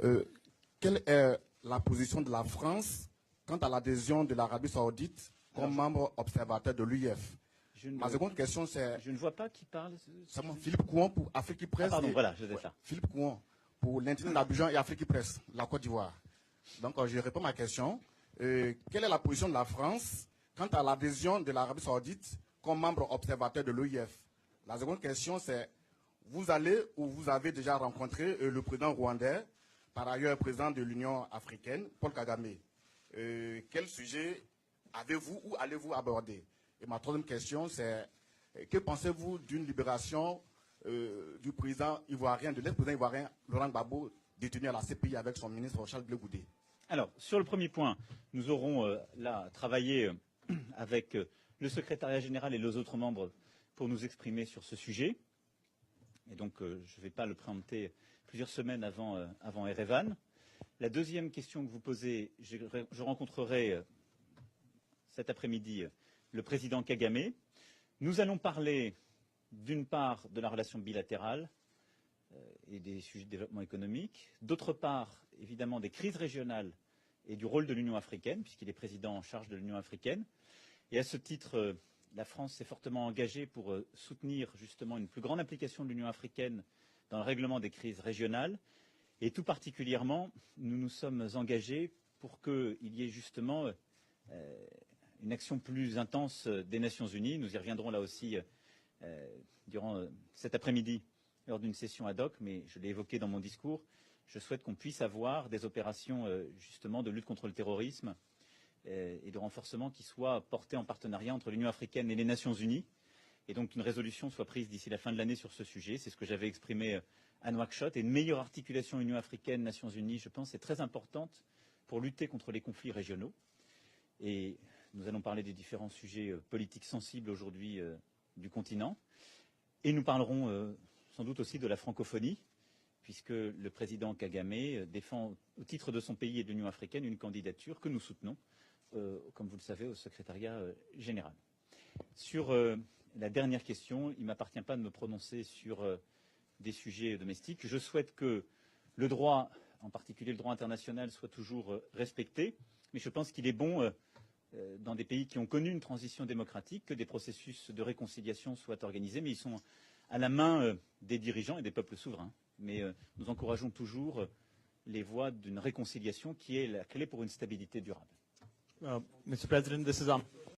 Euh, quelle est la position de la France quant à l'adhésion de l'Arabie Saoudite comme membre observateur de l'UIF? Ma seconde question, c'est... Je ne vois pas qui parle. C'est moi, Philippe Kouan pour Afrique Presse. Ah pardon, voilà, je vais être là. Philippe Kouan pour l'intérim d'Abidjan et Afrique Presse, la Côte d'Ivoire. Donc, je réponds à ma question. Quelle est la position de la France quant à l'adhésion de l'Arabie Saoudite comme membre observateur de l'OIF? La seconde question, c'est vous allez ou vous avez déjà rencontré le président rwandais, par ailleurs président de l'Union africaine, Paul Kagame. Quel sujet avez-vous ou allez-vous aborder? Et ma troisième question, c'est que pensez-vous d'une libération du président ivoirien, de l'ex-président ivoirien Laurent Gbagbo, détenu à la CPI avec son ministre Charles Blé Goudé? Alors, sur le premier point, nous aurons là travaillé avec le secrétariat général et les autres membres pour nous exprimer sur ce sujet. Et donc, je ne vais pas le préempter plusieurs semaines avant Erevan. La deuxième question que vous posez, je rencontrerai cet après-midi le président Kagame. Nous allons parler, d'une part, de la relation bilatérale et des sujets de développement économique, d'autre part, évidemment, des crises régionales et du rôle de l'Union africaine, puisqu'il est président en charge de l'Union africaine. Et à ce titre, la France s'est fortement engagée pour soutenir justement une plus grande implication de l'Union africaine dans le règlement des crises régionales. Et tout particulièrement, nous nous sommes engagés pour qu'il y ait justement une action plus intense des Nations Unies. Nous y reviendrons là aussi durant cet après-midi lors d'une session ad hoc, mais je l'ai évoqué dans mon discours. Je souhaite qu'on puisse avoir des opérations justement de lutte contre le terrorisme et de renforcement qui soient portées en partenariat entre l'Union africaine et les Nations Unies. Et donc qu'une résolution soit prise d'ici la fin de l'année sur ce sujet. C'est ce que j'avais exprimé à Nouakchott. Et une meilleure articulation Union africaine, Nations Unies, je pense, est très importante pour lutter contre les conflits régionaux. Et nous allons parler des différents sujets politiques sensibles aujourd'hui du continent. Et nous parlerons sans doute aussi de la francophonie, puisque le président Kagame défend au titre de son pays et de l'Union africaine une candidature que nous soutenons, comme vous le savez, au secrétariat général. Sur la dernière question, il ne m'appartient pas de me prononcer sur des sujets domestiques. Je souhaite que le droit, en particulier le droit international, soit toujours respecté, mais je pense qu'il est bon, dans des pays qui ont connu une transition démocratique, que des processus de réconciliation soient organisés, mais ils sont à la main des dirigeants et des peuples souverains. Mais nous encourageons toujours les voies d'une réconciliation qui est la clé pour une stabilité durable. Mr. President, this is